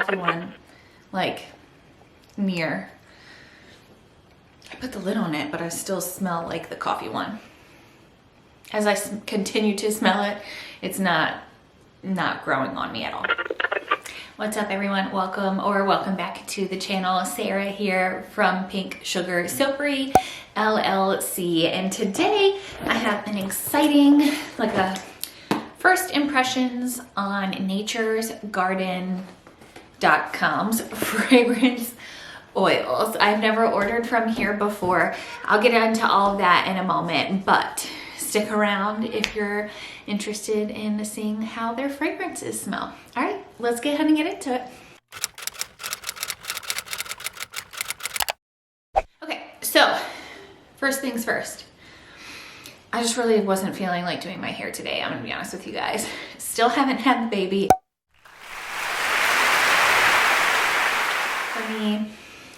coffee one like near. I put the lid on it, but I still smell like the coffee one. As I continue to smell it, it's not growing on me at all. What's up everyone? Welcome back to the channel. Sarah here from Pink Sugar Soapery LLC, and today I have an exciting, like a first impressions on Nature's Garden.com's fragrance oils. I've never ordered from here before. I'll get into all of that in a moment, but stick around if you're interested in seeing how their fragrances smell. All right, let's get ahead and get into it. Okay, so first things first. I just really wasn't feeling like doing my hair today. I'm gonna be honest with you guys. Still haven't had the baby. For me,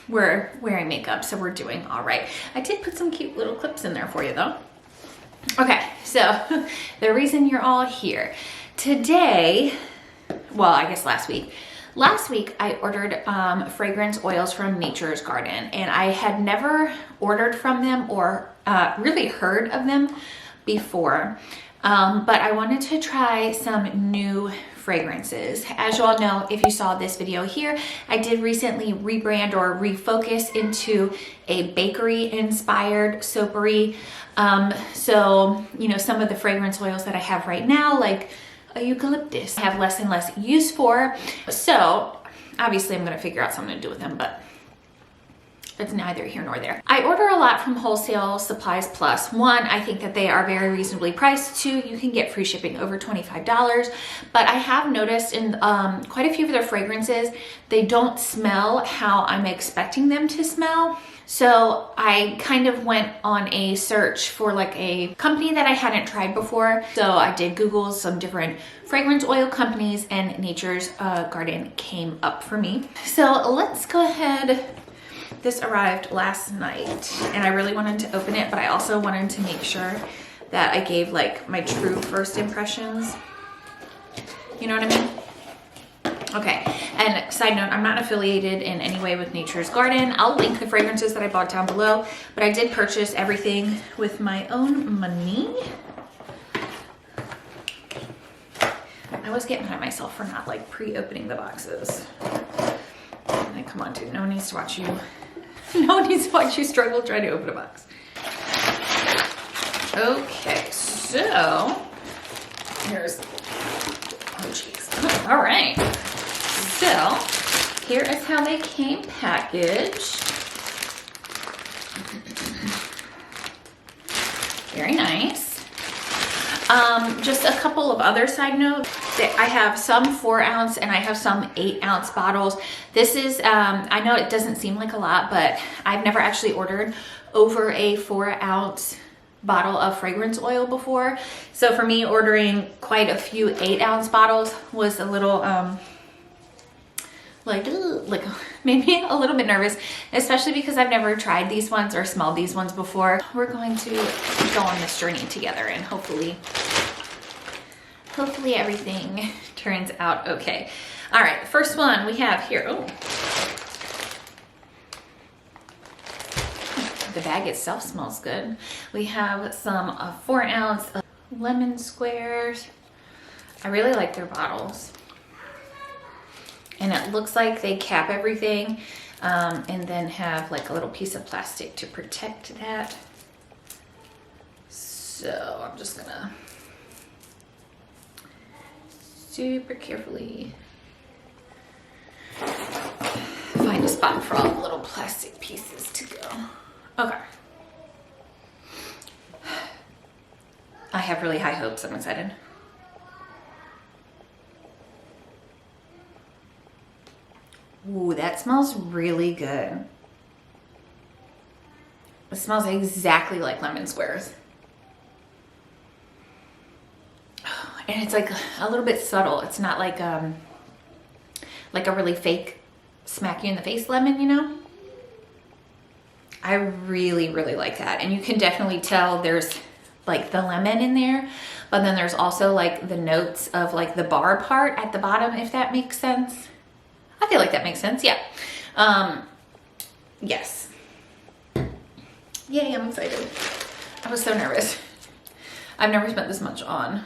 we're wearing makeup, so we're doing all right. I did put some cute little clips in there for you though. Okay, so the reason you're all here today, well, I guess last week I ordered fragrance oils from Nature's Garden, and I had never ordered from them or really heard of them before, but I wanted to try some new fragrances. As you all know, if you saw this video here, I did recently rebrand or refocus into a bakery inspired soapery. So, you know, some of the fragrance oils that I have right now, like a eucalyptus, I have less and less use for. So obviously I'm going to figure out something to do with them, but it's neither here nor there. I order a lot from Wholesale Supplies Plus. One, I think that they are very reasonably priced. Two, you can get free shipping over $25. But I have noticed in quite a few of their fragrances, they don't smell how I'm expecting them to smell. So I kind of went on a search for like a company that I hadn't tried before. So I did Google some different fragrance oil companies, and Nature's Garden came up for me. So let's go ahead. This arrived last night and I really wanted to open it, but I also wanted to make sure that I gave like my true first impressions. You know what I mean? Okay, and side note, I'm not affiliated in any way with Nature's Garden. I'll link the fragrances that I bought down below, but I did purchase everything with my own money. I was getting mad at myself for not like pre-opening the boxes. Like, come on, dude, no one needs to watch you. No one needs to watch you struggle trying to open a box. Okay, so here's, oh jeez. All right. So here is how they came packaged. Very nice. Just a couple of other side notes. I have some 4 ounce and I have some 8 ounce bottles. This is, I know it doesn't seem like a lot, but I've never actually ordered over a 4 ounce bottle of fragrance oil before. So for me, ordering quite a few 8 ounce bottles was a little, like made me a little bit nervous, especially because I've never tried these ones or smelled these ones before. We're going to go on this journey together, and hopefully everything turns out okay. All right, first one we have here. Oh, the bag itself smells good. We have some 4 ounce lemon squares. I really like their bottles. And it looks like they cap everything and then have like a little piece of plastic to protect that. So I'm just gonna super carefully find a spot for all the little plastic pieces to go. Okay. I have really high hopes. I'm excited. Ooh, that smells really good. It smells exactly like lemon squares. And it's like a little bit subtle. It's not like a really fake smack you in the face lemon, you know? I really, really like that. And you can definitely tell there's like the lemon in there, but then there's also like the notes of like the bar part at the bottom, if that makes sense. I feel like that makes sense, yeah. Yes. Yay, I'm excited. I was so nervous. I've never spent this much on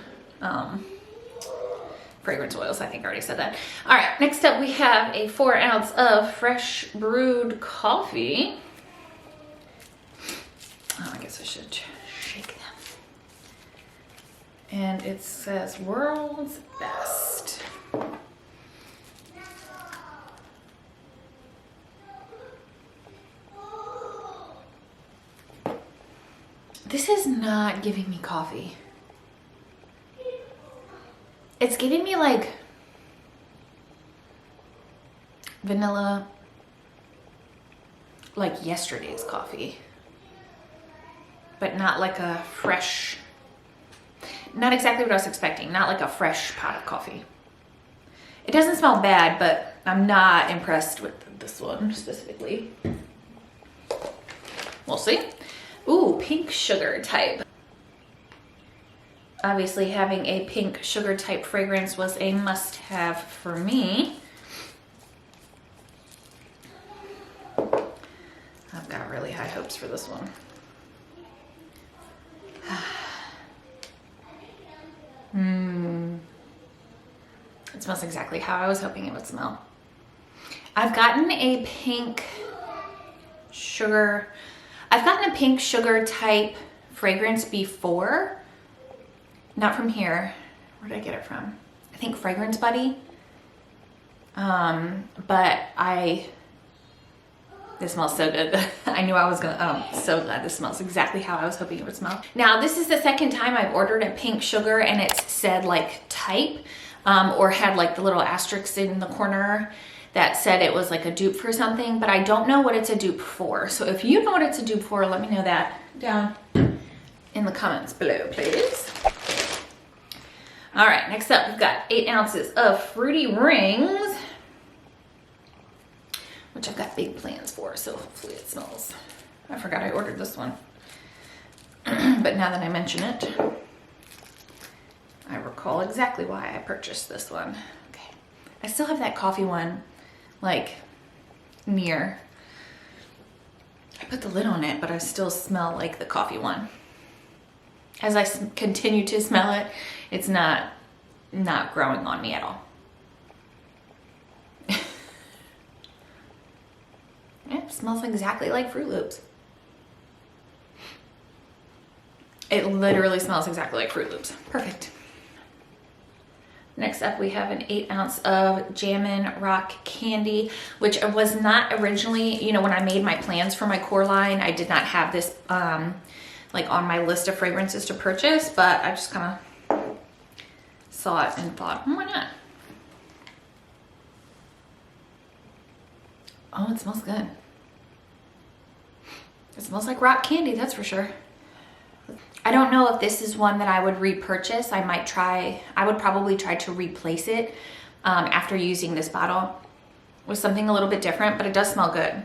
fragrance oils. I think I already said that. All right, next up we have a 4 ounce of fresh brewed coffee. Oh, I guess I should shake them. And it says world's best. This is not giving me coffee. It's giving me like vanilla, like yesterday's coffee, but not like a fresh, not exactly what I was expecting, not like a fresh pot of coffee. It doesn't smell bad, but I'm not impressed with this one specifically. We'll see. Ooh, pink sugar type. Obviously having a pink sugar type fragrance was a must-have for me. I've got really high hopes for this one. It smells exactly how I was hoping it would smell. I've gotten a pink sugar type fragrance before. Not from here. Where did I get it from? I think Fragrance Buddy. But this smells so good. I knew I was gonna, I'm so glad this smells exactly how I was hoping it would smell. Now, this is the second time I've ordered a pink sugar and it's said like type, or had like the little asterisks in the corner that said it was like a dupe for something, but I don't know what it's a dupe for. So if you know what it's a dupe for, let me know that down in the comments below, please. All right, next up, we've got 8 ounces of Fruity Rings, which I've got big plans for, so hopefully it smells. I forgot I ordered this one. But now that I mention it, I recall exactly why I purchased this one. Okay, I still have that coffee one, like, near. I put the lid on it, but I still smell like the coffee one. As I continue to smell it, it's not growing on me at all. It smells exactly like Fruit Loops. It literally smells exactly like Fruit Loops. Perfect. Next up, we have an 8 ounce of Jammin Rock Candy, which was not originally, you know, when I made my plans for my core line, I did not have this like on my list of fragrances to purchase, but I just kind of saw it and thought, why not? Oh, it smells good. It smells like rock candy, that's for sure. I don't know if this is one that I would repurchase. I would probably try to replace it after using this bottle with something a little bit different, but it does smell good.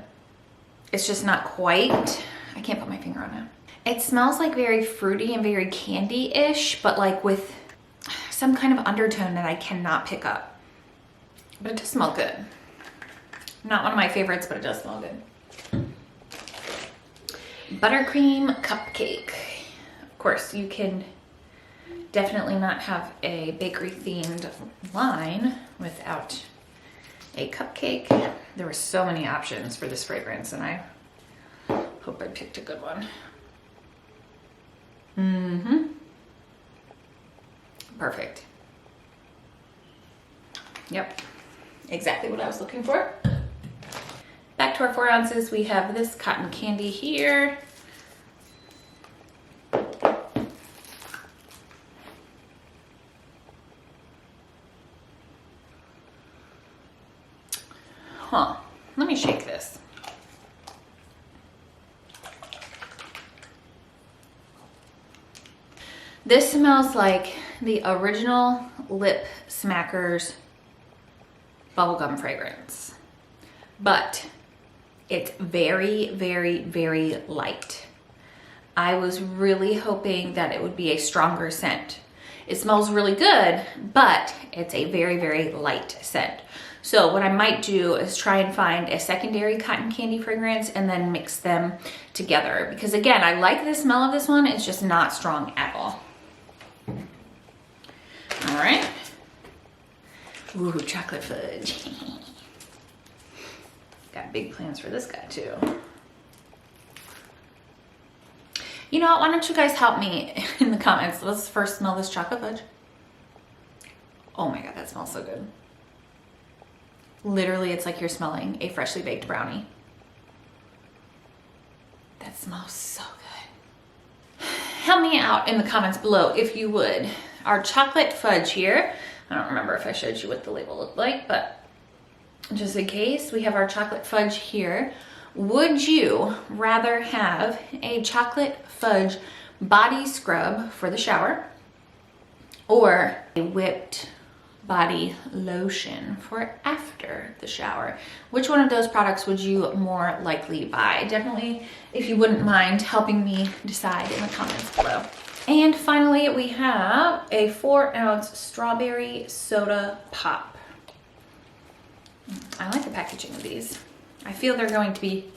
It's just not quite, I can't put my finger on it. It smells like very fruity and very candy-ish, but like with some kind of undertone that I cannot pick up. But it does smell good. Not one of my favorites, but it does smell good. Buttercream Cupcake. Of course, you can definitely not have a bakery-themed line without a cupcake. There were so many options for this fragrance, and I hope I picked a good one. Perfect. Yep, exactly what I was looking for. Back to our 4 ounces, we have this cotton candy here. Huh, let me shake this. This smells like the original Lip Smackers bubblegum fragrance, but it's very, very, very light. I was really hoping that it would be a stronger scent. It smells really good, but it's a very, very light scent. So what I might do is try and find a secondary cotton candy fragrance and then mix them together. Because again, I like the smell of this one. It's just not strong at all. All right. Ooh, chocolate fudge. Got big plans for this guy too. You know what, why don't you guys help me in the comments? Let's first smell this chocolate fudge. Oh my God, that smells so good. Literally, it's like you're smelling a freshly baked brownie. That smells so good. Help me out in the comments below if you would. Our chocolate fudge here. I don't remember if I showed you what the label looked like, but just in case, we have our chocolate fudge here. Would you rather have a chocolate fudge body scrub for the shower or a whipped body lotion for after the shower? Which one of those products would you more likely buy? Definitely, if you wouldn't mind helping me decide in the comments below. And finally, we have a 4-ounce strawberry soda pop. I like the packaging of these. I feel they're going to be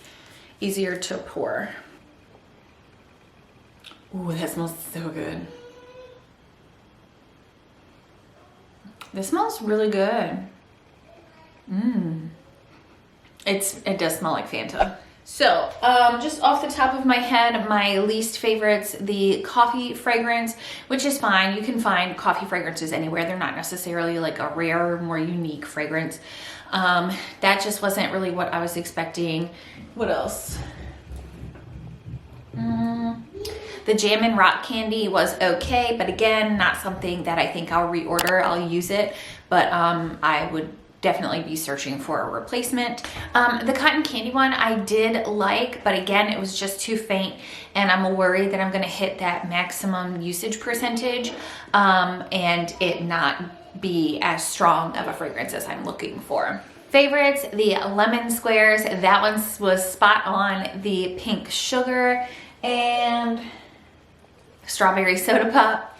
easier to pour. Ooh, that smells so good. This smells really good. It does smell like Fanta. So, just off the top of my head, my least favorites, the coffee fragrance, which is fine. You can find coffee fragrances anywhere. They're not necessarily like a rare, more unique fragrance. That just wasn't really what I was expecting. What else? The Jammin rock candy was okay, but again, not something that I think I'll reorder. I'll use it, but I would definitely be searching for a replacement. The cotton candy one I did like, but again, it was just too faint, and I'm worried that I'm gonna hit that maximum usage percentage and it not be as strong of a fragrance as I'm looking for. Favorites, the lemon squares. That one was spot on. The pink sugar and strawberry soda pop.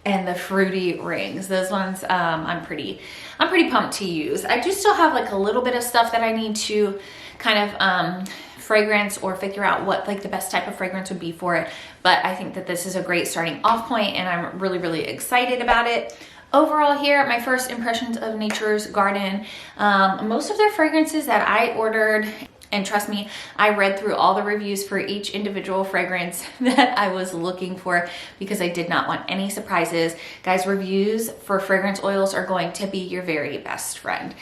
And the fruity rings. Those ones I'm pretty pumped to use. I do still have like a little bit of stuff that I need to kind of fragrance or figure out what like the best type of fragrance would be for it. But I think that this is a great starting off point, and I'm really, really excited about it. Overall here, my first impressions of Nature's Garden, most of their fragrances that I ordered, and trust me, I read through all the reviews for each individual fragrance that I was looking for because I did not want any surprises. Guys, reviews for fragrance oils are going to be your very best friend.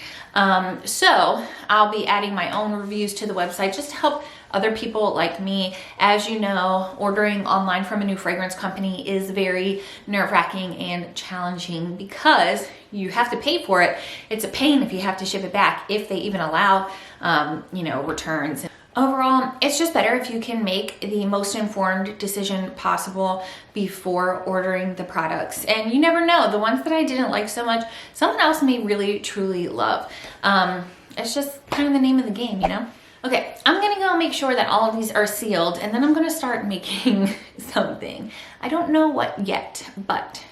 So I'll be adding my own reviews to the website just to help other people like me. As you know, ordering online from a new fragrance company is very nerve-wracking and challenging because you have to pay for it. It's a pain if you have to ship it back, if they even allow, you know, returns. Overall, it's just better if you can make the most informed decision possible before ordering the products. And you never know, the ones that I didn't like so much, someone else may really, truly love. It's just kind of the name of the game, you know? Okay, I'm gonna go make sure that all of these are sealed, and then I'm gonna start making something. I don't know what yet, but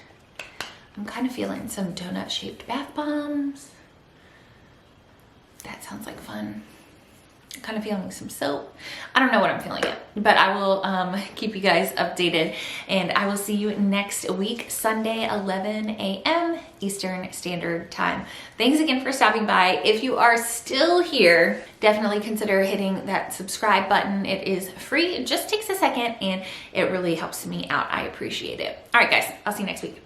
I'm kind of feeling some donut-shaped bath bombs. That sounds like fun. I'm kind of feeling some soap. I don't know what I'm feeling yet, but I will keep you guys updated, and I will see you next week, Sunday, 11 a.m. Eastern Standard Time. Thanks again for stopping by. If you are still here, definitely consider hitting that subscribe button. It is free. It just takes a second, and it really helps me out. I appreciate it. All right, guys, I'll see you next week.